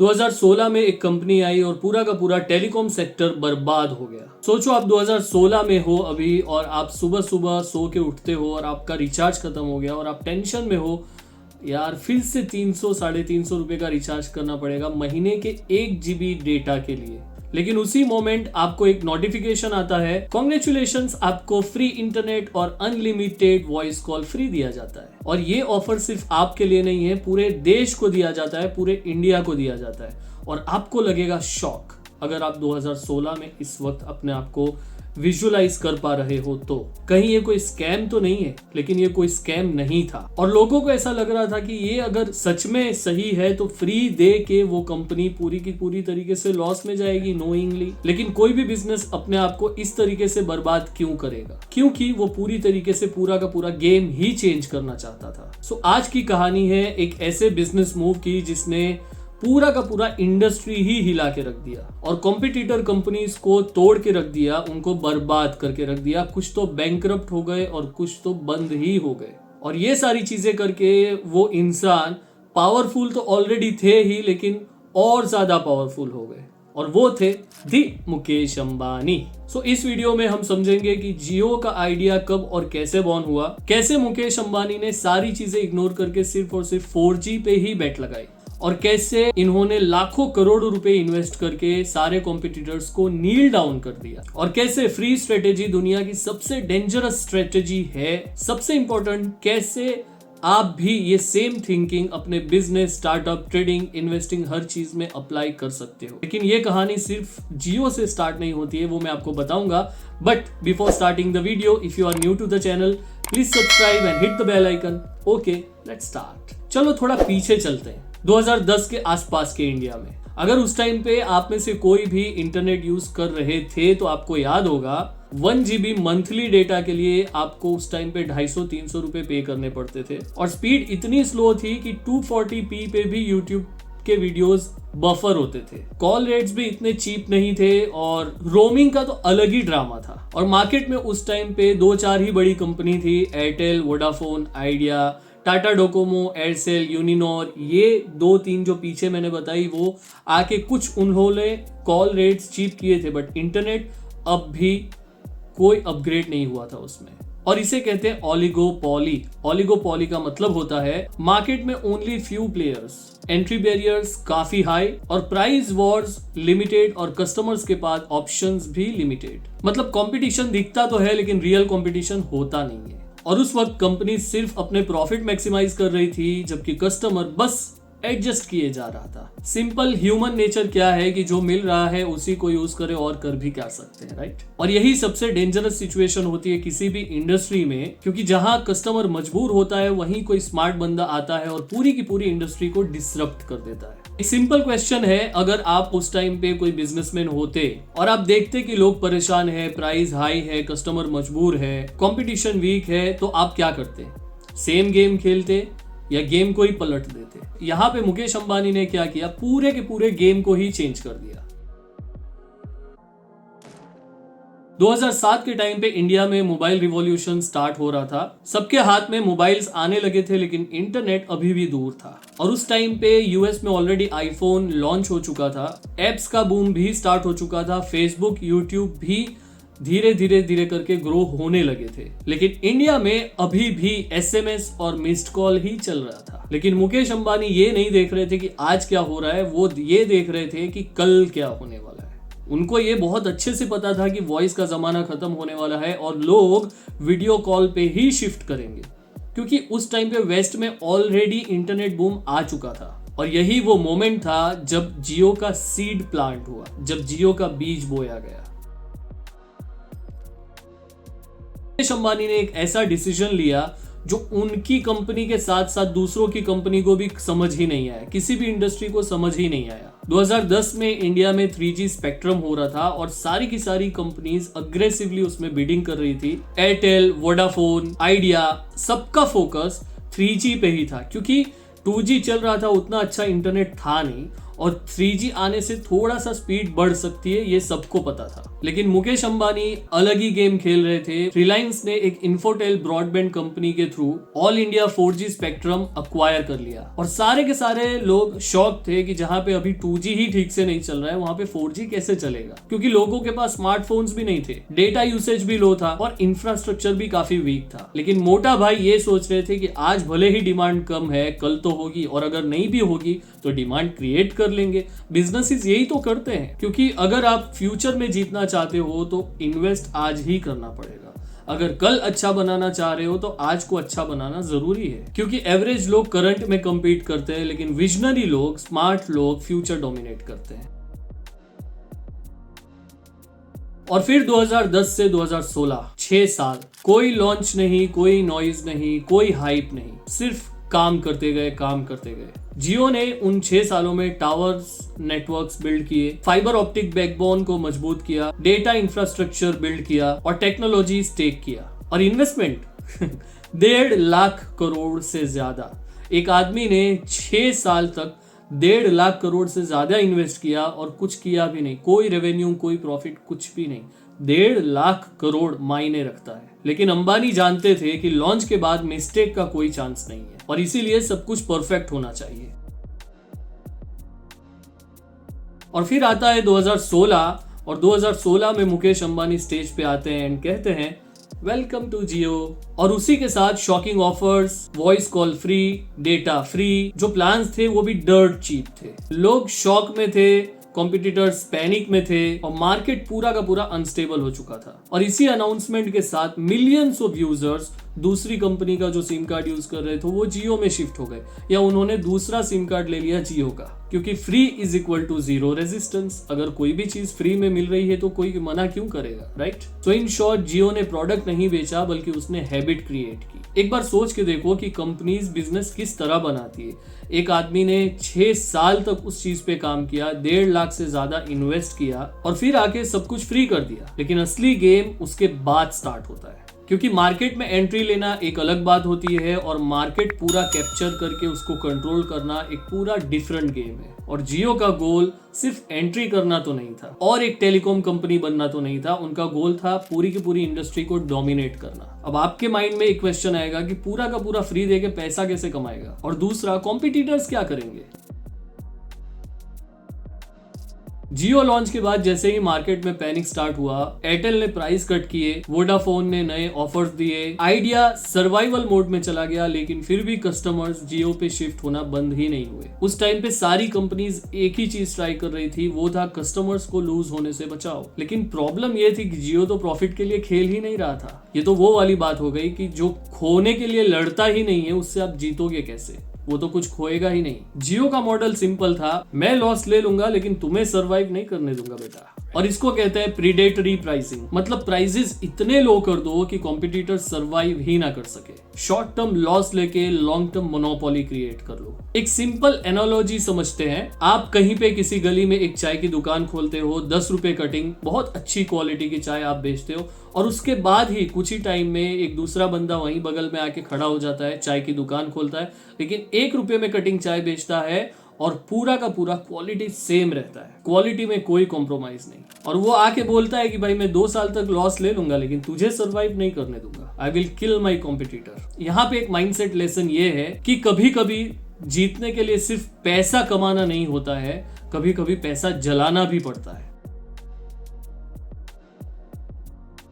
2016 में एक कंपनी आई और पूरा का पूरा टेलीकॉम सेक्टर बर्बाद हो गया। सोचो आप 2016 में हो अभी और आप सुबह सुबह सो के उठते हो और आपका रिचार्ज खत्म हो गया और आप टेंशन में हो, यार फिर से 300-350 रुपए का रिचार्ज करना पड़ेगा महीने के 1 GB डेटा के लिए। लेकिन उसी मोमेंट आपको एक नोटिफिकेशन आता है, कॉन्ग्रेचुलेशंस, आपको फ्री इंटरनेट और अनलिमिटेड वॉइस कॉल फ्री दिया जाता है। और ये ऑफर सिर्फ आपके लिए नहीं है, पूरे देश को दिया जाता है, पूरे इंडिया को दिया जाता है। और आपको लगेगा शॉक अगर आप 2016 में इस वक्त अपने आप को विजुअलाइज कर पा रहे हो तो कहीं ये कोई स्कैम तो नहीं है। लेकिन ये कोई स्कैम नहीं था और लोगों को ऐसा लग रहा था कि ये अगर सच में सही है तो फ्री दे के वो कंपनी पूरी की पूरी तरीके से लॉस में जाएगी नोइंगली। लेकिन कोई भी बिजनेस अपने आप को इस तरीके से बर्बाद क्यों करेगा? क्योंकि वो पूरी तरीके से पूरा का पूरा गेम ही चेंज करना चाहता था। सो आज की कहानी है एक ऐसे बिजनेस मूव की जिसने पूरा का पूरा इंडस्ट्री ही हिला के रख दिया और कॉम्पिटिटर कंपनीज को तोड़ के रख दिया, उनको बर्बाद करके रख दिया। कुछ तो बैंकरप्ट हो गए और कुछ तो बंद ही हो गए। और ये सारी चीजें करके वो इंसान पावरफुल तो ऑलरेडी थे ही, लेकिन और ज्यादा पावरफुल हो गए और वो थे दी मुकेश अंबानी। सो इस वीडियो में हम समझेंगे कि जियो का आइडिया कब और कैसे बॉर्न हुआ, कैसे मुकेश अंबानी ने सारी चीजें इग्नोर करके सिर्फ और सिर्फ 4G पे ही बेट लगाई और कैसे इन्होंने लाखों करोड़ों रुपए इन्वेस्ट करके सारे कॉम्पिटिटर्स को नील डाउन कर दिया और कैसे फ्री स्ट्रेटेजी दुनिया की सबसे डेंजरस स्ट्रेटेजी है। सबसे इंपॉर्टेंट, कैसे आप भी ये सेम थिंकिंग अपने बिजनेस, स्टार्टअप, ट्रेडिंग, इन्वेस्टिंग हर चीज में अप्लाई कर सकते हो। लेकिन ये कहानी सिर्फ जियो से स्टार्ट नहीं होती है, वो मैं आपको बताऊंगा। But before starting the video, if you are new to the channel, please subscribe and hit the bell icon. Okay, let's start. चलो थोड़ा पीछे चलते हैं 2010 के आसपास के इंडिया में। अगर उस टाइम पे आप में से कोई भी इंटरनेट यूज कर रहे थे तो आपको याद होगा 1 GB मंथली डेटा के लिए आपको उस टाइम पे 250-300 रुपए पे करने पड़ते थे और स्पीड इतनी स्लो थी कि 240p पे भी यूट्यूब के वीडियोस बफर होते थे। कॉल रेट्स भी इतने चीप नहीं थे और रोमिंग का तो अलग ही ड्रामा था। और मार्केट में उस टाइम पे 2-4 ही बड़ी कंपनी थी, Airtel, Vodafone, idea, Tata Docomo, Aircel, Uninor. ये 2-3 जो पीछे मैंने बताई वो आके कुछ उन्होंने कॉल रेट्स चीप किए थे, बट इंटरनेट अब भी कोई अपग्रेड नहीं हुआ था उसमें। और इसे कहते हैं ओलिगोपॉली। ओलिगोपॉली का मतलब होता है मार्केट में only few players, entry barriers काफी हाई और प्राइस वॉर्स लिमिटेड और कस्टमर्स के पास ऑप्शंस भी लिमिटेड। मतलब कंपटीशन दिखता तो है लेकिन रियल कंपटीशन होता नहीं है। और उस वक्त कंपनी सिर्फ अपने प्रॉफिट मैक्सिमाइज कर रही थी, जबकि कस्टमर बस एडजस्ट किए जा रहा था। सिंपल ह्यूमन नेचर क्या है कि जो मिल रहा है उसी को यूज करे और कर भी क्या सकते हैं, राइट? और यही सबसे डेंजरस सिचुएशन होती है किसी भी इंडस्ट्री में, क्योंकि जहां कस्टमर मजबूर होता है वहीं कोई स्मार्ट बंदा आता है और पूरी की पूरी इंडस्ट्री को डिसरप्ट कर देता है। एक सिंपल क्वेश्चन है, अगर आप उस टाइम पे कोई बिजनेसमैन होते और आप देखते कि लोग परेशान है, प्राइस हाई है, कस्टमर मजबूर है, कंपटीशन वीक है, तो आप क्या करते? सेम गेम खेलते या गेम को ही पलट देते? यहां पे मुकेश अंबानी ने क्या किया, पूरे के पूरे गेम को ही चेंज कर दिया। 2007 के टाइम पे इंडिया में मोबाइल रिवॉल्यूशन स्टार्ट हो रहा था। सबके हाथ में मोबाइल्स आने लगे थे लेकिन इंटरनेट अभी भी दूर था। और उस टाइम पे यूएस में ऑलरेडी आईफोन लॉन्च हो चुका था, एप्स का बूम भी स्टार्ट हो चुका था, फेसबुक, यूट्यूब भी धीरे धीरे करके ग्रो होने लगे थे। लेकिन इंडिया में अभी भी एसएमएस और मिस्ड कॉल ही चल रहा था। लेकिन मुकेश अंबानी ये नहीं देख रहे थे कि आज क्या हो रहा है, वो ये देख रहे थे कि कल क्या होने वाला है। उनको ये बहुत अच्छे से पता था कि वॉइस का जमाना खत्म होने वाला है और लोग वीडियो कॉल पे ही शिफ्ट करेंगे, क्योंकि उस टाइम पे वेस्ट में ऑलरेडी इंटरनेट बूम आ चुका था। और यही वो मोमेंट था जब जियो का सीड प्लांट हुआ, जब जियो का बीज बोया गया। मुकेश अंबानी ने एक ऐसा डिसीजन लिया जो उनकी कंपनी के साथ साथ दूसरों की कंपनी को भी समझ ही नहीं आया, किसी भी इंडस्ट्री को समझ ही नहीं आया। 2010 में इंडिया में 3G स्पेक्ट्रम हो रहा था और सारी की सारी कंपनीज अग्रेसिवली उसमें बिडिंग कर रही थी। एयरटेल, वोडाफोन, आइडिया, सबका फोकस 3G पे ही था, क्योंकि 2G चल रहा था, उतना अच्छा इंटरनेट था नहीं और 3G आने से थोड़ा सा स्पीड बढ़ सकती है, ये सबको पता था। लेकिन मुकेश अंबानी अलग ही गेम खेल रहे थे। रिलायंस ने एक इन्फोटेल ब्रॉडबैंड कंपनी के through all India 4G spectrum acquire कर लिया और सारे के सारे लोग शॉक थे कि जहां पे अभी 2G ही ठीक से नहीं चल रहा है वहां पे 4G कैसे चलेगा, क्योंकि लोगों के पास स्मार्टफोन्स भी नहीं थे, डेटा यूसेज भी लो था और इंफ्रास्ट्रक्चर भी काफी वीक था। लेकिन मोटा भाई ये सोच रहे थे कि आज भले ही डिमांड कम है, कल तो होगी, और अगर नहीं भी होगी तो डिमांड क्रिएट कर लेंगे। बिजनेसेस यही तो करते हैं, क्योंकि अगर आप फ्यूचर में जीतना चाहते हो तो इन्वेस्ट आज ही करना पड़ेगा। अगर कल अच्छा बनाना चाह रहे हो तो आज को अच्छा बनाना जरूरी है, क्योंकि एवरेज लोग करंट में compete करते हैं, लेकिन विजनरी लोग, स्मार्ट लोग फ्यूचर डोमिनेट करते हैं। और फिर 2010 से 2016 6 साल कोई लॉन्च नहीं, कोई नॉइज नहीं, कोई हाइप नहीं, सिर्फ काम करते गए। जियो ने उन 6 सालों में टावर्स नेटवर्क्स बिल्ड किए, फाइबर ऑप्टिक बैकबोन को मजबूत किया, डेटा इंफ्रास्ट्रक्चर बिल्ड किया और टेक्नोलॉजी स्टेक किया। और इन्वेस्टमेंट 1.5 लाख करोड़ से ज्यादा। एक आदमी ने 6 साल तक 1.5 लाख करोड़ से ज्यादा इन्वेस्ट किया और कुछ किया भी नहीं, कोई रेवेन्यू, कोई प्रॉफिट, कुछ भी नहीं। 1.5 लाख करोड़ मायने रखता है। लेकिन अंबानी जानते थे कि लॉन्च के बाद मिस्टेक का कोई चांस नहीं है और इसीलिए सब कुछ परफेक्ट होना चाहिए। और फिर आता है 2016 और 2016 में मुकेश अंबानी स्टेज पे आते हैं एंड कहते हैं वेलकम टू जियो। और उसी के साथ shocking offers, voice call free, data free, जो प्लान्स थे वो भी डर्ट चीप थे। लोग शॉक में थे, कॉम्पिटिटर्स पैनिक में थे और मार्केट पूरा का पूरा अनस्टेबल हो चुका था। और इसी अनाउंसमेंट के साथ मिलियंस ऑफ यूजर्स दूसरी कंपनी का जो सिम कार्ड यूज कर रहे थे वो जियो में शिफ्ट हो गए, या उन्होंने दूसरा सिम कार्ड ले लिया जियो का, क्योंकि free is equal to zero resistance. अगर कोई भी चीज फ्री में मिल रही है तो कोई मना क्यों करेगा, राइट? सो इन शॉर्ट, जियो ने प्रोडक्ट नहीं बेचा बल्कि उसने हैबिट क्रिएट की। एक बार सोच के देखो कि कंपनीज बिजनेस किस तरह बनाती है। एक आदमी ने 6 साल तक उस चीज पे काम किया, 1.5 लाख से ज्यादा इन्वेस्ट किया और फिर आके सब कुछ फ्री कर दिया। लेकिन असली गेम उसके बाद स्टार्ट होता है, क्योंकि मार्केट में एंट्री लेना एक अलग बात होती है और मार्केट पूरा कैप्चर करके उसको कंट्रोल करना एक पूरा डिफरेंट गेम है। और जियो का गोल सिर्फ एंट्री करना तो नहीं था और एक टेलीकॉम कंपनी बनना तो नहीं था, उनका गोल था पूरी की पूरी इंडस्ट्री को डोमिनेट करना। अब आपके माइंड में एक क्वेश्चन आएगा कि पूरा का पूरा फ्री देके पैसा कैसे कमाएगा, और दूसरा कॉम्पिटिटर्स क्या करेंगे। जियो लॉन्च के बाद जैसे ही मार्केट में पैनिक स्टार्ट हुआ, एयरटेल ने प्राइस कट किए, वोडाफोन ने नए ऑफर्स दिए, आइडिया सर्वाइवल मोड में चला गया, लेकिन फिर भी कस्टमर्स जियो पे शिफ्ट होना बंद ही नहीं हुए। उस टाइम पे सारी कंपनीज एक ही चीज ट्राई कर रही थी, वो था कस्टमर्स को लूज होने से बचाओ। लेकिन प्रॉब्लम ये थी कि जियो तो प्रॉफिट के लिए खेल ही नहीं रहा था। ये तो वो वाली बात हो गई कि जो खोने के लिए लड़ता ही नहीं है उससे आप जीतोगे कैसे, वो तो कुछ खोएगा ही नहीं। जियो का मॉडल सिंपल था, मैं लॉस ले लूंगा लेकिन तुम्हें सरवाइव नहीं करने दूंगा बेटा। और इसको कहते हैं प्रीडेटरी प्राइसिंग, मतलब प्राइसेस इतने लो कर दो कि कॉम्पिटिटर सरवाइव ही ना कर सके। शॉर्ट टर्म लॉस लेके लॉन्ग टर्म मोनोपोली क्रिएट कर लो। एक सिंपल एनालॉजी समझते हैं, आप कहीं पे किसी गली में एक चाय की दुकान खोलते हो, 10 रुपए कटिंग, बहुत अच्छी क्वालिटी की चाय आप बेचते हो, और उसके बाद ही कुछ ही टाइम में एक दूसरा बंदा वहीं बगल में आके खड़ा हो जाता है, चाय की दुकान खोलता है, लेकिन 1 रुपए में कटिंग चाय बेचता है और पूरा का पूरा क्वालिटी सेम रहता है, क्वालिटी में कोई कॉम्प्रोमाइज नहीं। और वो आके बोलता है कि भाई मैं 2 साल तक लॉस ले लूंगा लेकिन तुझे सरवाइव नहीं करने दूंगा, I will kill my competitor. यहाँ पे एक माइंडसेट लेसन ये है कि कभी कभी जीतने के लिए सिर्फ पैसा कमाना नहीं होता है, कभी कभी पैसा जलाना भी पड़ता है।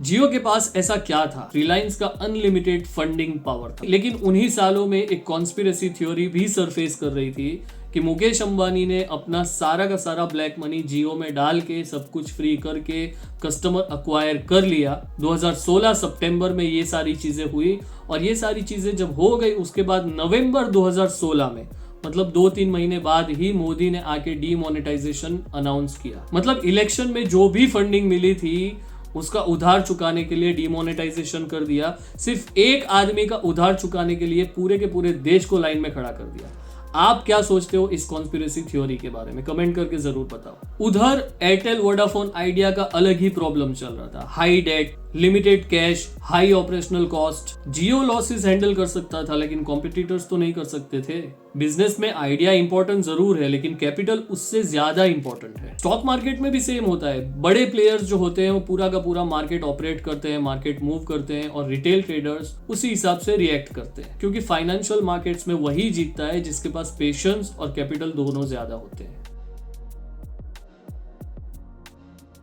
जियो के पास ऐसा क्या था? रिलायंस का अनलिमिटेड फंडिंग पावर था। लेकिन उन्हीं सालों में एक कॉन्स्पिरेसी थ्योरी भी सरफेस कर रही थी कि मुकेश अंबानी ने अपना सारा का सारा ब्लैक मनी जियो में डाल के सब कुछ फ्री करके कस्टमर अक्वायर कर लिया। 2016 सितंबर में ये सारी चीजें हुई और ये सारी चीजें जब हो गई उसके बाद नवंबर 2016 में, मतलब 2-3 महीने बाद ही मोदी ने आके डीमोनेटाइजेशन अनाउंस किया। मतलब इलेक्शन में जो भी फंडिंग मिली थी उसका उधार चुकाने के लिए डीमोनेटाइजेशन कर दिया। सिर्फ एक आदमी का उधार चुकाने के लिए पूरे के पूरे देश को लाइन में खड़ा कर दिया। आप क्या सोचते हो इस कॉन्स्पिरेसी थ्योरी के बारे में? कमेंट करके जरूर बताओ। उधर एयरटेल, वोडाफोन, आइडिया का अलग ही प्रॉब्लम चल रहा था, high debt, limited cash, high operational cost. Jio losses handle कर सकता था लेकिन कॉम्पिटिटर्स तो नहीं कर सकते थे। बिजनेस में आइडिया इंपॉर्टेंट जरूर है लेकिन कैपिटल उससे ज्यादा इंपॉर्टेंट है। स्टॉक मार्केट में भी सेम होता है। बड़े प्लेयर्स जो होते हैं वो पूरा का पूरा मार्केट ऑपरेट करते हैं, मार्केट मूव करते हैं और रिटेल ट्रेडर्स उसी हिसाब से रिएक्ट करते हैं, क्योंकि फाइनेंशियल मार्केट्स में वही जीतता है जिसके पास पेशेंस और कैपिटल दोनों ज्यादा होते हैं।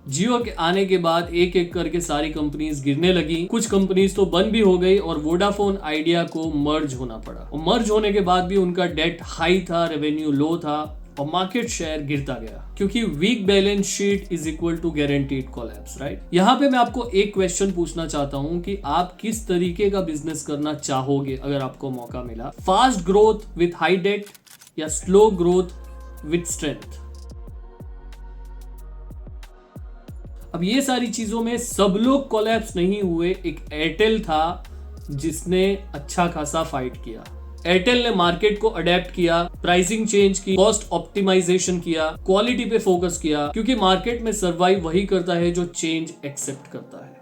जियो के आने के बाद एक एक करके सारी कंपनीज गिरने लगी। कुछ कंपनीज तो बंद भी हो गई और वोडाफोन आइडिया को मर्ज होना पड़ा। और मर्ज होने के बाद भी उनका डेट हाई था, रेवेन्यू लो था और मार्केट शेयर गिरता गया, क्योंकि weak balance sheet is equal to guaranteed collapse, right. यहाँ पे मैं आपको एक क्वेश्चन पूछना चाहता हूँ कि आप किस तरीके का बिजनेस करना चाहोगे अगर आपको मौका मिला। Fast growth with high debt या स्लो ग्रोथ विथ स्ट्रेंथ। अब ये सारी चीजों में सब लोग कोलैप्स नहीं हुए। एक एयरटेल था जिसने अच्छा खासा फाइट किया। एयरटेल ने मार्केट को अडेप्ट किया, प्राइसिंग चेंज की, कॉस्ट ऑप्टिमाइजेशन किया, क्वालिटी पे फोकस किया, क्योंकि मार्केट में सर्वाइव वही करता है जो चेंज एक्सेप्ट करता है।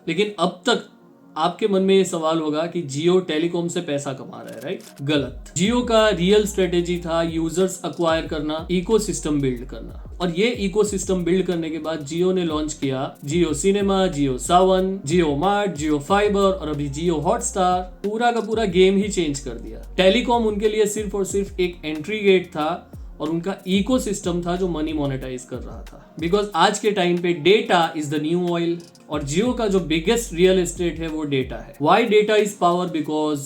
लेकिन अब तक आपके मन में ये सवाल होगा कि जियो टेलीकॉम से पैसा कमा रहा है, राइट? गलत। जियो का रियल स्ट्रेटेजी था यूजर्स अक्वायर करना, इकोसिस्टम बिल्ड करना। और ये इकोसिस्टम बिल्ड करने के बाद जियो ने लॉन्च किया जियो सिनेमा, जियो सावन, जियो मार्ट, जियो फाइबर और अभी जियो हॉटस्टार। पूरा का पूरा गेम ही चेंज कर दिया। टेलीकॉम उनके लिए सिर्फ और सिर्फ एक एंट्री गेट था और उनका इकोसिस्टम था जो मनी मोनेटाइज कर रहा था। बिकॉज आज के टाइम पे data is the new oil और जियो का जो बिगेस्ट रियल एस्टेट है वो डेटा है। Why data is power? Because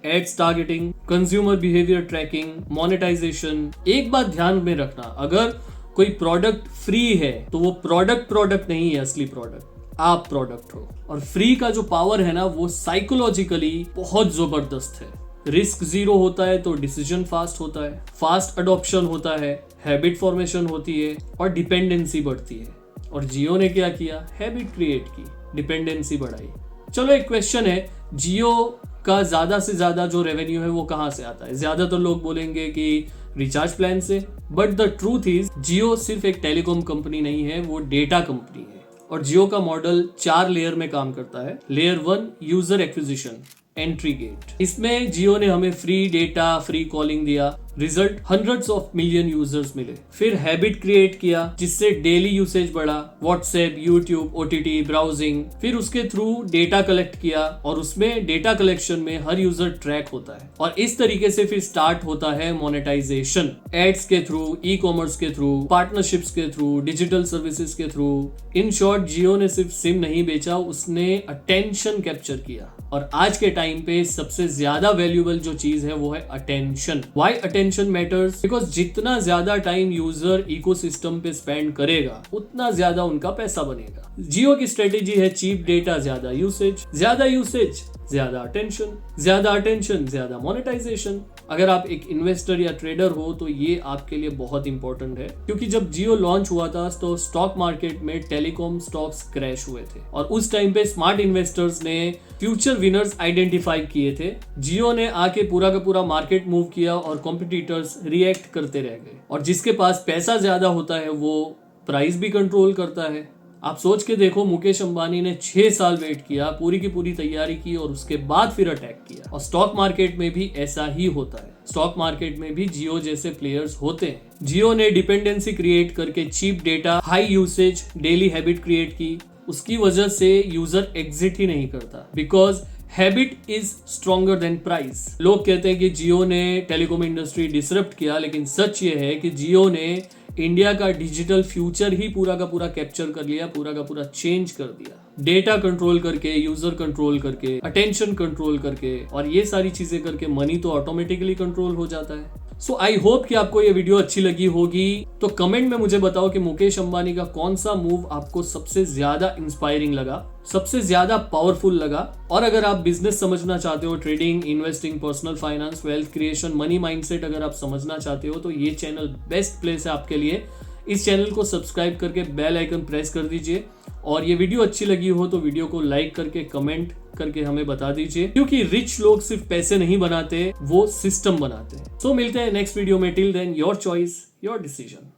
ads targeting, consumer behaviour tracking, monetisation. एक बात ध्यान में रखना, अगर कोई प्रोडक्ट फ्री है तो वो प्रोडक्ट नहीं है, असली प्रोडक्ट आप प्रोडक्ट हो। और फ्री का जो पावर है ना वो साइकोलॉजिकली बहुत जबरदस्त है। रिस्क जीरो होता है तो डिसीजन फास्ट होता है, फास्ट अडॉप्शन होता है, हैबिट फॉर्मेशन होती है और डिपेंडेंसी बढ़ती है। और जियो ने क्या किया? हैबिट क्रिएट की, डिपेंडेंसी बढ़ाई। चलो एक क्वेश्चन है, जियो का ज्यादा से ज्यादा जो रेवेन्यू है वो कहां से आता है? ज्यादातर लोग बोलेंगे कि रिचार्ज प्लान से, बट द ट्रूथ इज जियो सिर्फ एक टेलीकॉम कंपनी नहीं है, वो डेटा कंपनी है। और जियो का मॉडल 4 लेयर में काम करता है। Layer 1 user acquisition, entry gate. इसमें जियो ने हमें फ्री डेटा, फ्री कॉलिंग दिया, result hundreds of million users मिले। फिर हैबिट क्रिएट किया जिससे डेली यूसेज बढ़ा, व्हाट्सएप, यूट्यूब, ओटीटी, ब्राउजिंग। फिर उसके थ्रू डेटा कलेक्ट किया और उसमें डेटा कलेक्शन में हर यूजर ट्रैक होता है और इस तरीके से फिर स्टार्ट होता है मोनेटाइजेशन। एड्स के थ्रू, ई कॉमर्स के थ्रू, पार्टनरशिप्स के थ्रू, डिजिटल सर्विसेज के थ्रू। इन शॉर्ट जियो ने सिर्फ सिम नहीं बेचा, उसने अटेंशन कैप्चर किया। और आज के टाइम पे सबसे ज्यादा वैल्यूएबल जो चीज है वो है attention. Why attention matters? Because जितना ज्यादा टाइम यूजर इकोसिस्टम पे स्पेंड करेगा उतना ज्यादा उनका पैसा बनेगा। जियो की स्ट्रेटेजी है चीप डेटा, ज्यादा यूसेज, ज्यादा अटेंशन, ज्यादा मोनेटाइजेशन। अगर आप एक इन्वेस्टर या ट्रेडर हो तो ये आपके लिए बहुत इंपॉर्टेंट है, क्योंकि जब जियो लॉन्च हुआ था तो स्टॉक मार्केट में टेलीकॉम स्टॉक्स क्रैश हुए थे और उस टाइम पे स्मार्ट इन्वेस्टर्स ने फ्यूचर विनर्स आइडेंटिफाई किए थे। जियो ने आके पूरा का पूरा मार्केट मूव किया और कॉम्पिटिटर्स रिएक्ट करते रह गए। और जिसके पास पैसा ज्यादा होता है वो प्राइस भी कंट्रोल करता है। आप सोच के देखो, मुकेश अंबानी ने 6 साल वेट किया, पूरी की पूरी तैयारी की और उसके बाद फिर अटैक किया। और स्टॉक मार्केट में भी ऐसा ही होता है। स्टॉक मार्केट में भी जियो जैसे प्लेयर्स होते हैं। जियो ने डिपेंडेंसी क्रिएट करके cheap data, high usage, daily habit create की। उसकी वजह से यूजर एग्जिट ही नहीं करता, because habit is stronger than price. लोग कहते हैं कि जियो ने टेलीकॉम इंडस्ट्री डिसरप्ट किया, लेकिन सच ये है कि जियो ने इंडिया का डिजिटल फ्यूचर ही पूरा का पूरा कैप्चर कर लिया, पूरा का पूरा चेंज कर दिया। डेटा कंट्रोल करके, यूजर कंट्रोल करके, अटेंशन कंट्रोल करके और ये सारी चीजें करके मनी तो ऑटोमेटिकली कंट्रोल हो जाता है। सो आई होप कि आपको ये वीडियो अच्छी लगी होगी। तो कमेंट में मुझे बताओ कि मुकेश अंबानी का कौन सा मूव आपको सबसे ज्यादा इंस्पायरिंग लगा, सबसे ज्यादा पावरफुल लगा। और अगर आप बिजनेस समझना चाहते हो, trading, investing, personal finance, wealth creation, money mindset अगर आप समझना चाहते हो तो ये चैनल बेस्ट प्लेस है आपके लिए। इस चैनल को सब्सक्राइब करके बेल आइकन प्रेस कर दीजिए और ये वीडियो अच्छी लगी हो तो वीडियो को लाइक करके, कमेंट करके हमें बता दीजिए, क्योंकि रिच लोग सिर्फ पैसे नहीं बनाते, वो सिस्टम बनाते हैं। सो मिलते हैं नेक्स्ट वीडियो में। Till then, your choice, your decision.